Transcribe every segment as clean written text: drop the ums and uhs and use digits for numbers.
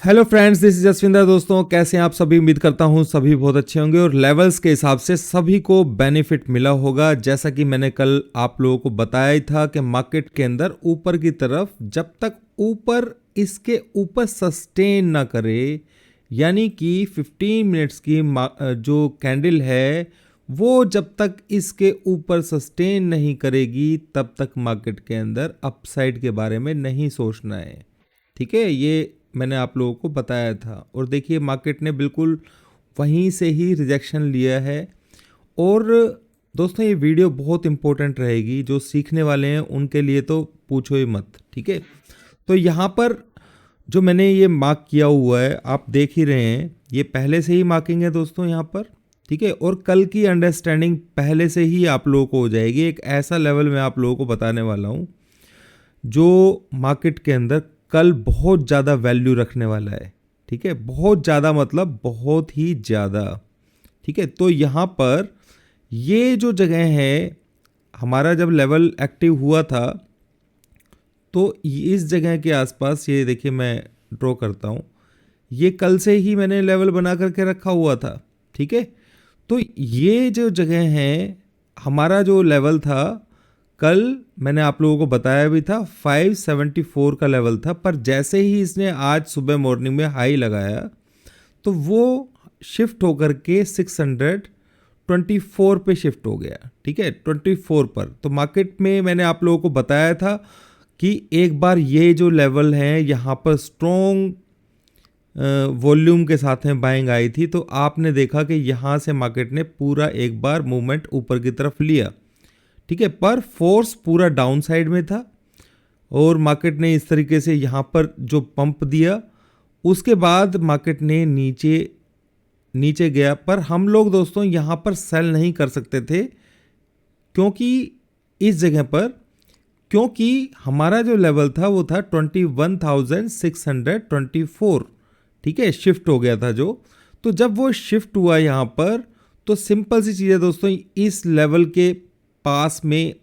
Hello friends, this is Jaswinder. दोस्तों, कैसे हैं आप सभी? उम्मीद करता हूं सभी बहुत अच्छे होंगे और लेवल्स के हिसाब से सभी को बेनिफिट मिला होगा। जैसा कि मैंने कल आप लोगों को बताया ही था कि मार्केट के अंदर ऊपर की तरफ जब तक ऊपर इसके ऊपर सस्टेन ना करे, यानी कि 15 मिनट्स की जो कैंडल है वो जब तक इसके ऊपर सस्टेन नहीं करेगी तब तक मार्केट के अंदर अपसाइड के बारे में नहीं सोचना है। ठीक है, ये मैंने आप लोगों को बताया था। और देखिए, मार्केट ने बिल्कुल वहीं से ही रिजेक्शन लिया है। और दोस्तों, ये वीडियो बहुत इंपॉर्टेंट रहेगी। जो सीखने वाले हैं उनके लिए तो पूछो ही मत। ठीक है, तो यहाँ पर जो मैंने ये मार्क किया हुआ है आप देख ही रहे हैं, ये पहले से ही मार्किंग है दोस्तों यहाँ पर। ठीक है, और कल की अंडरस्टैंडिंग पहले से ही आप लोगों को हो जाएगी। एक ऐसा लेवल मैं आप लोगों को बताने वाला हूँ जो मार्केट के अंदर कल बहुत ज़्यादा वैल्यू रखने वाला है। ठीक है, बहुत ज़्यादा मतलब बहुत ही ज़्यादा। ठीक है, तो यहाँ पर ये जो जगह है, हमारा जब लेवल एक्टिव हुआ था तो इस जगह के आसपास, ये देखिए मैं ड्रॉ करता हूँ, ये कल से ही मैंने लेवल बना करके रखा हुआ था। ठीक है, तो ये जो जगह है, हमारा जो लेवल था कल मैंने आप लोगों को बताया भी था 574 का लेवल था। पर जैसे ही इसने आज सुबह मॉर्निंग में हाई लगाया तो वो शिफ्ट होकर के 624 पे शिफ्ट हो गया। ठीक है, 24 पर। तो मार्केट में मैंने आप लोगों को बताया था कि एक बार ये जो लेवल है यहाँ पर स्ट्रॉन्ग वॉल्यूम के साथ में बाइंग आई थी, तो आपने देखा कि यहाँ से मार्केट ने पूरा एक बार मूवमेंट ऊपर की तरफ लिया। ठीक है, पर फोर्स पूरा डाउन साइड में था और मार्केट ने इस तरीके से यहाँ पर जो पंप दिया, उसके बाद मार्केट ने नीचे गया। पर हम लोग दोस्तों यहाँ पर सेल नहीं कर सकते थे, क्योंकि इस जगह पर, क्योंकि हमारा जो लेवल था वो था 21,624। ठीक है, शिफ्ट हो गया था जो। तो जब वो शिफ्ट हुआ यहाँ पर, तो सिंपल सी चीज़ है दोस्तों, इस लेवल के पास में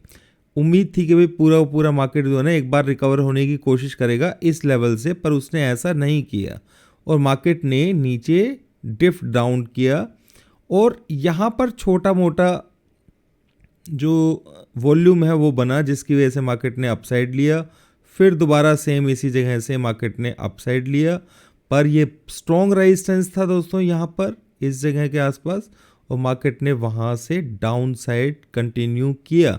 उम्मीद थी कि भाई पूरा मार्केट जो है ना एक बार रिकवर होने की कोशिश करेगा इस लेवल से, पर उसने ऐसा नहीं किया और मार्केट ने नीचे ड्रिफ्ट डाउन किया। और यहाँ पर छोटा मोटा जो वॉल्यूम है वो बना, जिसकी वजह से मार्केट ने अपसाइड लिया। फिर दोबारा सेम इसी जगह से मार्केट ने अपसाइड लिया, पर ये स्ट्रॉन्ग रेजिस्टेंस था दोस्तों यहाँ पर इस जगह के आसपास, और मार्केट ने वहाँ से डाउन साइड कंटिन्यू किया।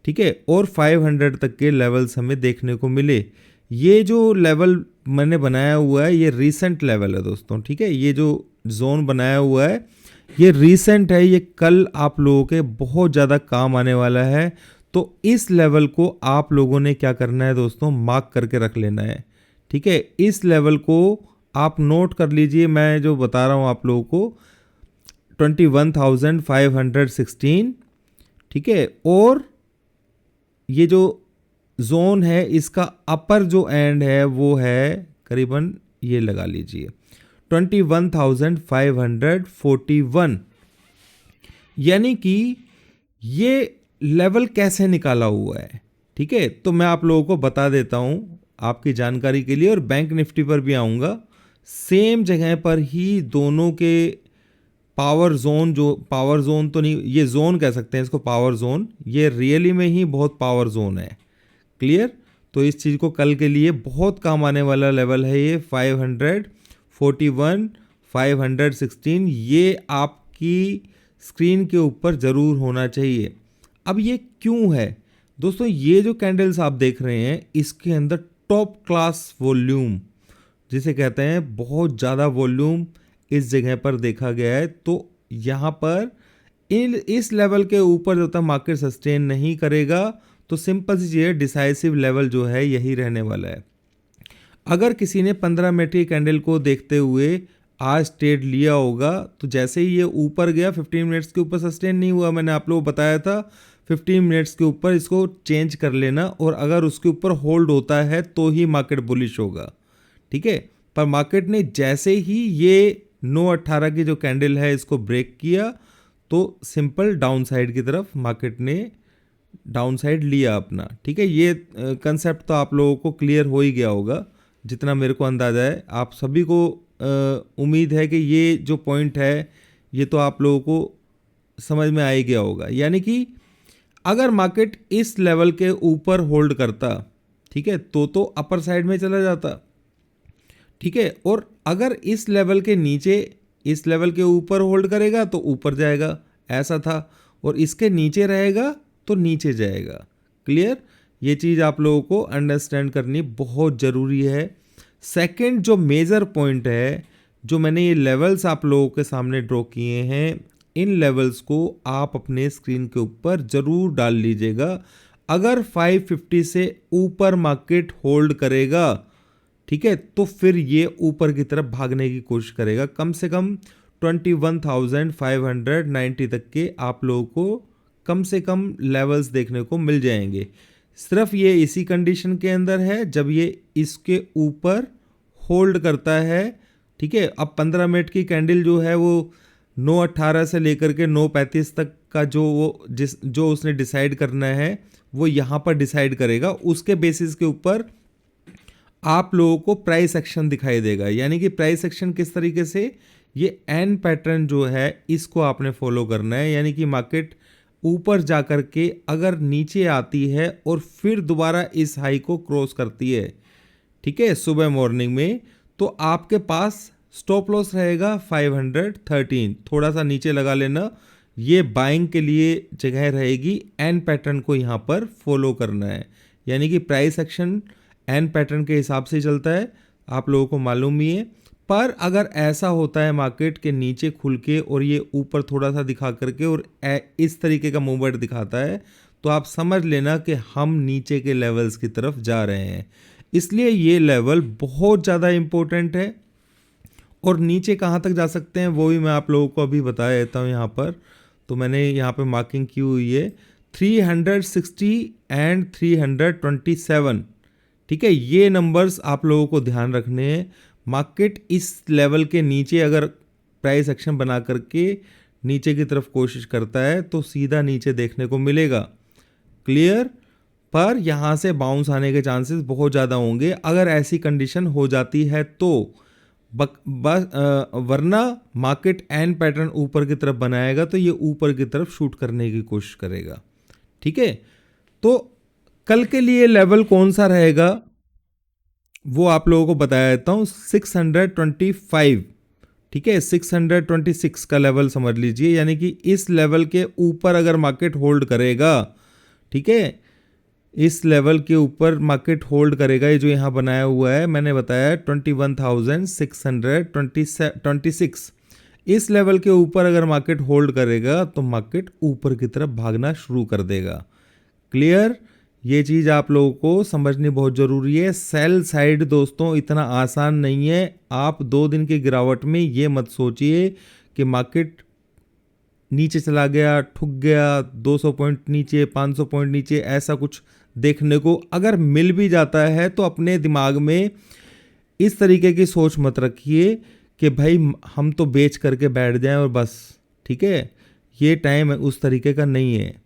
ठीक है, और 500 तक के लेवल्स हमें देखने को मिले। ये जो लेवल मैंने बनाया हुआ है ये रीसेंट लेवल है दोस्तों। ठीक है, ये जो जोन बनाया हुआ है ये रीसेंट है, ये कल आप लोगों के बहुत ज़्यादा काम आने वाला है। तो इस लेवल को आप लोगों ने क्या करना है दोस्तों, मार्क करके रख लेना है। ठीक है, इस लेवल को आप नोट कर लीजिए। मैं जो बता रहा हूँ आप लोगों को 21,516। ठीक है, और ये जो जोन है इसका अपर जो एंड है वो है करीबन, ये लगा लीजिए 21,541। यानी कि ये लेवल कैसे निकाला हुआ है। ठीक है, तो मैं आप लोगों को बता देता हूँ आपकी जानकारी के लिए, और बैंक निफ्टी पर भी आऊँगा। सेम जगह पर ही दोनों के पावर जोन, जो पावर जोन तो नहीं, ये जोन कह सकते हैं इसको पावर जोन, ये रियली में ही बहुत पावर जोन है। क्लियर? तो इस चीज़ को कल के लिए बहुत काम आने वाला लेवल है ये 541, 516। ये आपकी स्क्रीन के ऊपर ज़रूर होना चाहिए। अब ये क्यों है दोस्तों? ये जो कैंडल्स आप देख रहे हैं इसके अंदर टॉप क्लास वॉल्यूम जिसे कहते हैं, बहुत ज़्यादा वॉल्यूम इस जगह पर देखा गया है। तो यहाँ पर इस लेवल के ऊपर जब तक मार्केट सस्टेन नहीं करेगा तो सिंपल सी चीज़ है, डिसाइसिव लेवल जो है यही रहने वाला है। अगर किसी ने 15 मिनट की कैंडल को देखते हुए आज ट्रेड लिया होगा, तो जैसे ही ये ऊपर गया 15 मिनट्स के ऊपर सस्टेन नहीं हुआ, मैंने आप लोगों को बताया था 15 मिनट्स के ऊपर इसको चेंज कर लेना, और अगर उसके ऊपर होल्ड होता है तो ही मार्केट बुलिश होगा। ठीक है, पर मार्केट ने जैसे ही ये 918 की जो कैंडल है इसको ब्रेक किया तो सिंपल डाउन साइड की तरफ मार्केट ने डाउन साइड लिया अपना। ठीक है, ये कंसेप्ट तो आप लोगों को क्लियर हो ही गया होगा। जितना मेरे को अंदाज़ा है। आप सभी को उम्मीद है कि ये जो पॉइंट है ये तो आप लोगों को समझ में आ ही गया होगा। यानी कि अगर मार्केट इस लेवल के ऊपर होल्ड करता, ठीक है, तो अपर साइड में चला जाता, ठीक है, और अगर इस लेवल के नीचे, इस लेवल के ऊपर होल्ड करेगा तो ऊपर जाएगा, ऐसा था, और इसके नीचे रहेगा तो नीचे जाएगा। क्लियर? ये चीज़ आप लोगों को अंडरस्टैंड करनी बहुत ज़रूरी है। सेकंड जो मेजर पॉइंट है, जो मैंने ये लेवल्स आप लोगों के सामने ड्रॉ किए हैं, इन लेवल्स को आप अपने स्क्रीन के ऊपर ज़रूर डाल लीजिएगा। अगर 550 से ऊपर मार्केट होल्ड करेगा, ठीक है, तो फिर ये ऊपर की तरफ भागने की कोशिश करेगा। कम से कम 21,590 तक के आप लोगों को कम से कम लेवल्स देखने को मिल जाएंगे। सिर्फ ये इसी कंडीशन के अंदर है जब ये इसके ऊपर होल्ड करता है, ठीक है। अब 15 मिनट की कैंडल जो है वो 9:18 से लेकर के 9:35 तक का जो उसने डिसाइड करना है वो यहाँ पर डिसाइड करेगा। उसके बेसिस के ऊपर आप लोगों को प्राइस एक्शन दिखाई देगा। यानी कि प्राइस एक्शन किस तरीके से, ये एन पैटर्न जो है इसको आपने फॉलो करना है। यानी कि मार्केट ऊपर जा कर के अगर नीचे आती है और फिर दोबारा इस हाई को क्रॉस करती है, ठीक है, सुबह मॉर्निंग में, तो आपके पास स्टॉप लॉस रहेगा 513। थोड़ा सा नीचे लगा लेना, ये बाइंग के लिए जगह रहेगी। एन पैटर्न को यहाँ पर फॉलो करना है। यानी कि प्राइस एक्शन एन पैटर्न के हिसाब से चलता है, आप लोगों को मालूम ही है। पर अगर ऐसा होता है मार्केट के नीचे खुल के और ये ऊपर थोड़ा सा दिखा करके और इस तरीके का मूवमेंट दिखाता है, तो आप समझ लेना कि हम नीचे के लेवल्स की तरफ जा रहे हैं। इसलिए ये लेवल बहुत ज़्यादा इम्पोर्टेंट है। और नीचे कहाँ तक जा सकते हैं वो भी मैं आप लोगों को अभी बता देता हूँ। यहाँ पर तो मैंने यहाँ पे मार्किंग की हुई है 360 एंड 327, ठीक है। ये नंबर्स आप लोगों को ध्यान रखने हैं। मार्केट इस लेवल के नीचे अगर प्राइस एक्शन बना करके नीचे की तरफ कोशिश करता है तो सीधा नीचे देखने को मिलेगा। क्लियर? पर यहाँ से बाउंस आने के चांसेस बहुत ज़्यादा होंगे अगर ऐसी कंडीशन हो जाती है तो। वरना मार्केट एन पैटर्न ऊपर की तरफ बनाएगा तो ये ऊपर की तरफ शूट करने की कोशिश करेगा, ठीक है। तो कल के लिए लेवल कौन सा रहेगा वो आप लोगों को बताया देता हूँ। 625, ठीक है, 626 का लेवल समझ लीजिए। यानी कि इस लेवल के ऊपर अगर मार्केट होल्ड करेगा, ठीक है, इस लेवल के ऊपर मार्केट होल्ड करेगा, ये जो यहाँ बनाया हुआ है मैंने बताया 21,626, इस लेवल के ऊपर अगर मार्केट होल्ड करेगा तो मार्केट ऊपर की तरफ भागना शुरू कर देगा। क्लियर? ये चीज़ आप लोगों को समझनी बहुत ज़रूरी है। सेल साइड दोस्तों इतना आसान नहीं है। आप 2 दिन की गिरावट में ये मत सोचिए कि मार्केट नीचे चला गया, ठुक गया, 200 पॉइंट नीचे, 500 पॉइंट नीचे, ऐसा कुछ देखने को अगर मिल भी जाता है तो अपने दिमाग में इस तरीके की सोच मत रखिए कि भाई हम तो बेच करके बैठ जाएं और बस, ठीक है। ये टाइम उस तरीके का नहीं है।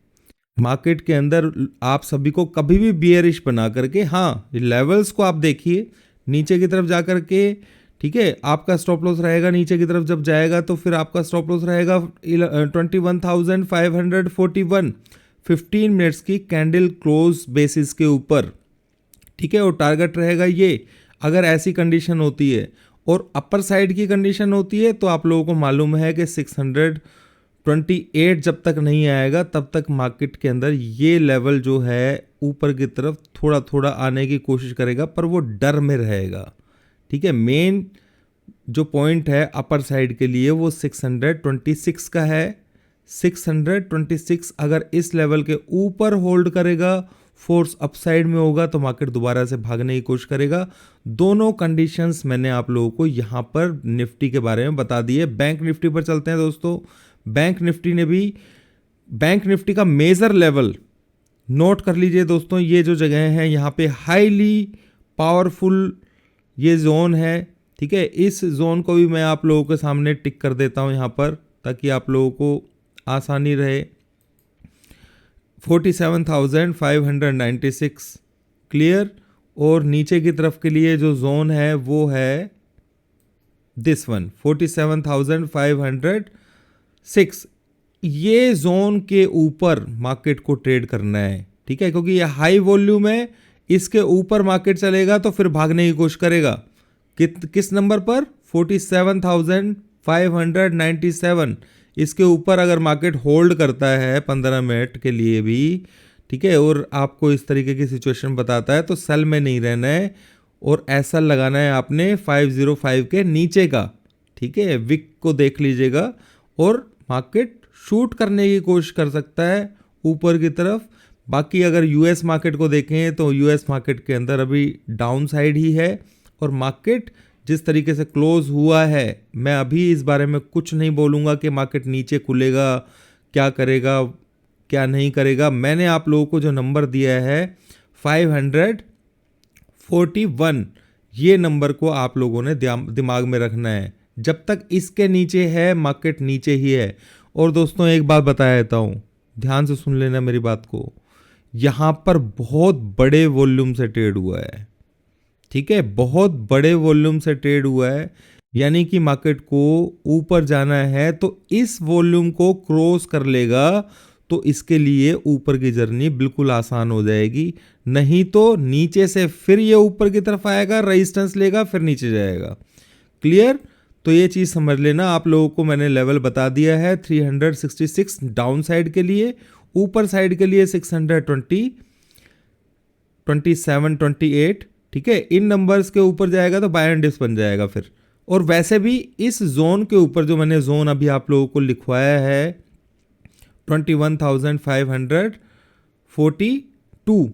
मार्केट के अंदर आप सभी को कभी भी बियरिश बना करके, हाँ, लेवल्स को आप देखिए नीचे की तरफ जा करके, ठीक है, आपका स्टॉप लॉस रहेगा नीचे की तरफ जब जाएगा तो फिर आपका स्टॉप लॉस रहेगा 21,541, 15 मिनट्स की कैंडल क्लोज बेसिस के ऊपर, ठीक है। और टारगेट रहेगा ये। अगर ऐसी कंडीशन होती है और अपर साइड की कंडीशन होती है तो आप लोगों को मालूम है कि 628 जब तक नहीं आएगा तब तक मार्केट के अंदर ये लेवल जो है ऊपर की तरफ थोड़ा थोड़ा आने की कोशिश करेगा, पर वो डर में रहेगा, ठीक है। मेन जो पॉइंट है अपर साइड के लिए वो 626 का है। 626 अगर इस लेवल के ऊपर होल्ड करेगा, फोर्स अपसाइड में होगा तो मार्केट दोबारा से भागने की कोशिश करेगा। दोनों कंडीशंस मैंने आप लोगों को यहाँ पर निफ्टी के बारे में बता दी है। बैंक निफ्टी पर चलते हैं दोस्तों। बैंक निफ्टी का मेजर लेवल नोट कर लीजिए दोस्तों। ये जो जगह है यहाँ पे हाईली पावरफुल ये जोन है, ठीक है। इस जोन को भी मैं आप लोगों के सामने टिक कर देता हूँ यहाँ पर ताकि आप लोगों को आसानी रहे। 47,596, क्लियर। और नीचे की तरफ के लिए जो जोन है वो है दिस वन 47,506। ये जोन के ऊपर मार्केट को ट्रेड करना है, ठीक है, क्योंकि ये हाई वॉल्यूम है। इसके ऊपर मार्केट चलेगा तो फिर भागने की कोशिश करेगा। किस नंबर पर? 47,597। इसके ऊपर अगर मार्केट होल्ड करता है 15 मिनट के लिए भी, ठीक है, और आपको इस तरीके की सिचुएशन बताता है तो सेल में नहीं रहना है और ऐसा लगाना है आपने 505 के नीचे का, ठीक है। विक को देख लीजिएगा और मार्केट शूट करने की कोशिश कर सकता है ऊपर की तरफ। बाकी अगर यूएस मार्केट को देखें तो यूएस मार्केट के अंदर अभी डाउन साइड ही है और मार्केट जिस तरीके से क्लोज हुआ है, मैं अभी इस बारे में कुछ नहीं बोलूँगा कि मार्केट नीचे खुलेगा, क्या करेगा, क्या नहीं करेगा। मैंने आप लोगों को जो नंबर दिया है 541, ये नंबर को आप लोगों ने दिमाग में रखना है। जब तक इसके नीचे है मार्केट नीचे ही है। और दोस्तों एक बात बता देता हूँ, ध्यान से सुन लेना मेरी बात को। यहाँ पर बहुत बड़े वॉल्यूम से ट्रेड हुआ है, ठीक है, बहुत बड़े वॉल्यूम से ट्रेड हुआ है। यानी कि मार्केट को ऊपर जाना है तो इस वॉल्यूम को क्रॉस कर लेगा तो इसके लिए ऊपर की जर्नी बिल्कुल आसान हो जाएगी। नहीं तो नीचे से फिर ये ऊपर की तरफ आएगा, रेजिस्टेंस लेगा, फिर नीचे जाएगा। क्लियर? तो ये चीज़ समझ लेना। आप लोगों को मैंने लेवल बता दिया है 366 डाउन साइड के लिए, ऊपर साइड के लिए 620, 27, 28, ठीक है। इन नंबर्स के ऊपर जाएगा तो बाय एंड डिप्स बन जाएगा फिर। और वैसे भी इस जोन के ऊपर जो मैंने जोन अभी आप लोगों को लिखवाया है 21,542,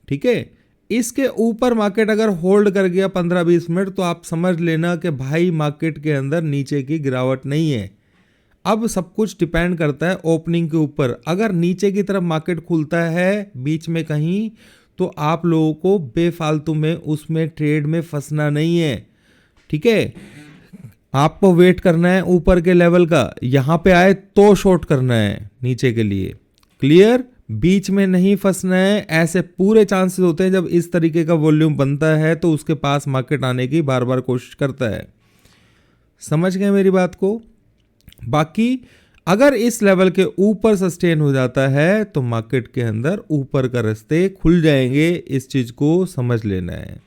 ठीक है, इसके ऊपर मार्केट अगर होल्ड कर गया 15-20 मिनट तो आप समझ लेना कि भाई मार्केट के अंदर नीचे की गिरावट नहीं है। अब सब कुछ डिपेंड करता है ओपनिंग के ऊपर। अगर नीचे की तरफ मार्केट खुलता है बीच में कहीं तो आप लोगों को बेफालतू में उसमें ट्रेड में फंसना नहीं है, ठीक है। आपको वेट करना है ऊपर के लेवल का, यहां पे आए तो शॉर्ट करना है नीचे के लिए। क्लियर? बीच में नहीं फंसना है। ऐसे पूरे चांसेस होते हैं जब इस तरीके का वॉल्यूम बनता है तो उसके पास मार्केट आने की बार बार कोशिश करता है। समझ गए मेरी बात को? बाकी अगर इस लेवल के ऊपर सस्टेन हो जाता है तो मार्केट के अंदर ऊपर का रास्ते खुल जाएंगे, इस चीज को समझ लेना है।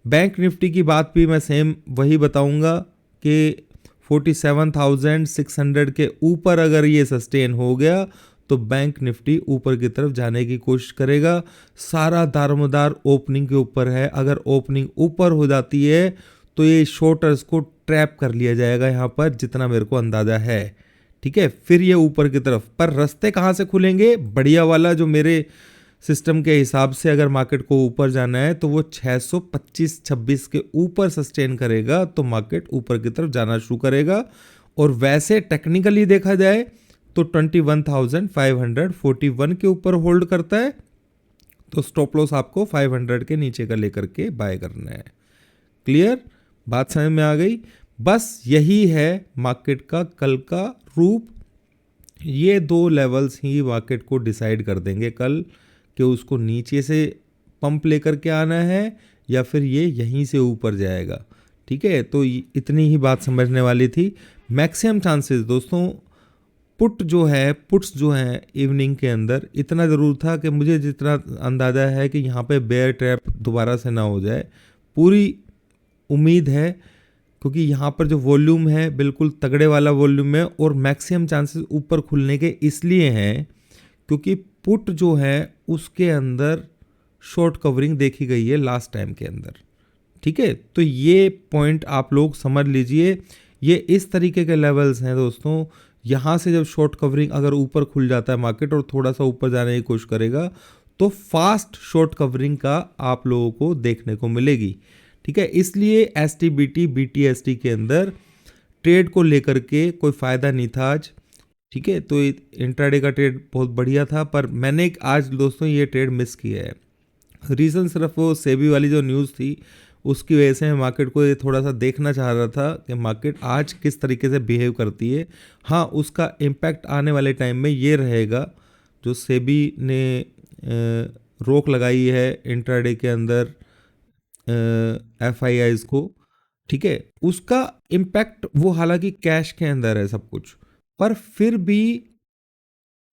बैंक निफ्टी की बात भी मैं सेम वही बताऊंगा कि 47,600 के ऊपर अगर ये सस्टेन हो गया तो बैंक निफ्टी ऊपर की तरफ जाने की कोशिश करेगा। सारा दारोमदार ओपनिंग के ऊपर है। अगर ओपनिंग ऊपर हो जाती है तो ये शॉर्टर्स को ट्रैप कर लिया जाएगा यहाँ पर, जितना मेरे को अंदाजा है, ठीक है। फिर ये ऊपर की तरफ, पर रास्ते कहाँ से खुलेंगे? बढ़िया वाला जो मेरे सिस्टम के हिसाब से अगर मार्केट को ऊपर जाना है तो वो 625-26 के ऊपर सस्टेन करेगा तो मार्केट ऊपर की तरफ जाना शुरू करेगा। और वैसे टेक्निकली देखा जाए तो 21,541 के ऊपर होल्ड करता है तो स्टॉप लॉस आपको 500 के नीचे का लेकर के बाय करना है। क्लियर? बात समझ में आ गई? बस यही है मार्केट का कल का रूप। ये दो लेवल्स ही मार्केट को डिसाइड कर देंगे कल कि उसको नीचे से पंप लेकर के आना है या फिर ये यहीं से ऊपर जाएगा, ठीक है। तो इतनी ही बात समझने वाली थी। मैक्सिमम चांसेस दोस्तों पुट्स जो हैं इवनिंग के अंदर, इतना ज़रूर था कि मुझे जितना अंदाज़ा है कि यहाँ पे बेयर ट्रैप दोबारा से ना हो जाए, पूरी उम्मीद है, क्योंकि यहाँ पर जो वॉल्यूम है बिल्कुल तगड़े वाला वॉल्यूम है। और मैक्सिमम चांसेस ऊपर खुलने के इसलिए हैं क्योंकि पुट जो है उसके अंदर शॉर्ट कवरिंग देखी गई है लास्ट टाइम के अंदर, ठीक है। तो ये पॉइंट आप लोग समझ लीजिए। ये इस तरीके के लेवल्स हैं दोस्तों। यहाँ से जब शॉर्ट कवरिंग अगर ऊपर खुल जाता है मार्केट और थोड़ा सा ऊपर जाने की कोशिश करेगा तो फास्ट शॉर्ट कवरिंग का आप लोगों को देखने को मिलेगी, ठीक है। इसलिए STBT BTST के अंदर ट्रेड को लेकर के कोई फ़ायदा नहीं था आज, ठीक है। तो इंट्राडे का ट्रेड बहुत बढ़िया था, पर मैंने आज दोस्तों ये ट्रेड मिस किया है। रीज़न सिर्फ वो सेबी वाली जो न्यूज़ थी उसकी वजह से मैं मार्केट को ये थोड़ा सा देखना चाह रहा था कि मार्केट आज किस तरीके से बिहेव करती है। हाँ, उसका इम्पैक्ट आने वाले टाइम में ये रहेगा, जो सेबी ने रोक लगाई है इंट्राडे के अंदर एफ आई आईज को, ठीक है, उसका इम्पैक्ट वो हालांकि कैश के अंदर है सब कुछ, पर फिर भी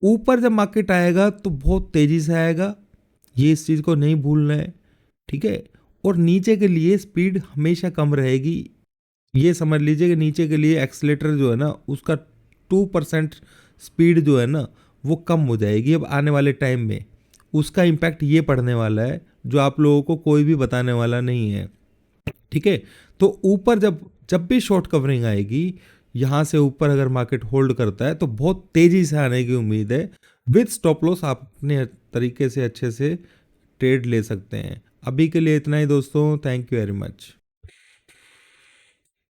ऊपर जब मार्केट आएगा तो बहुत तेजी से आएगा, ये इस चीज़ को नहीं भूलना है, ठीक है। और नीचे के लिए स्पीड हमेशा कम रहेगी, ये समझ लीजिए कि नीचे के लिए एक्सीलेटर जो है ना उसका 2% स्पीड जो है ना वो कम हो जाएगी अब आने वाले टाइम में, उसका इम्पैक्ट ये पड़ने वाला है जो आप लोगों को कोई भी बताने वाला नहीं है, ठीक है। तो ऊपर जब जब भी शॉर्ट कवरिंग आएगी, यहाँ से ऊपर अगर मार्केट होल्ड करता है तो बहुत तेजी से आने की उम्मीद है, विद स्टॉप लॉस आप अपने तरीके से अच्छे से ट्रेड ले सकते हैं। अभी के लिए इतना ही दोस्तों, थैंक यू वेरी मच।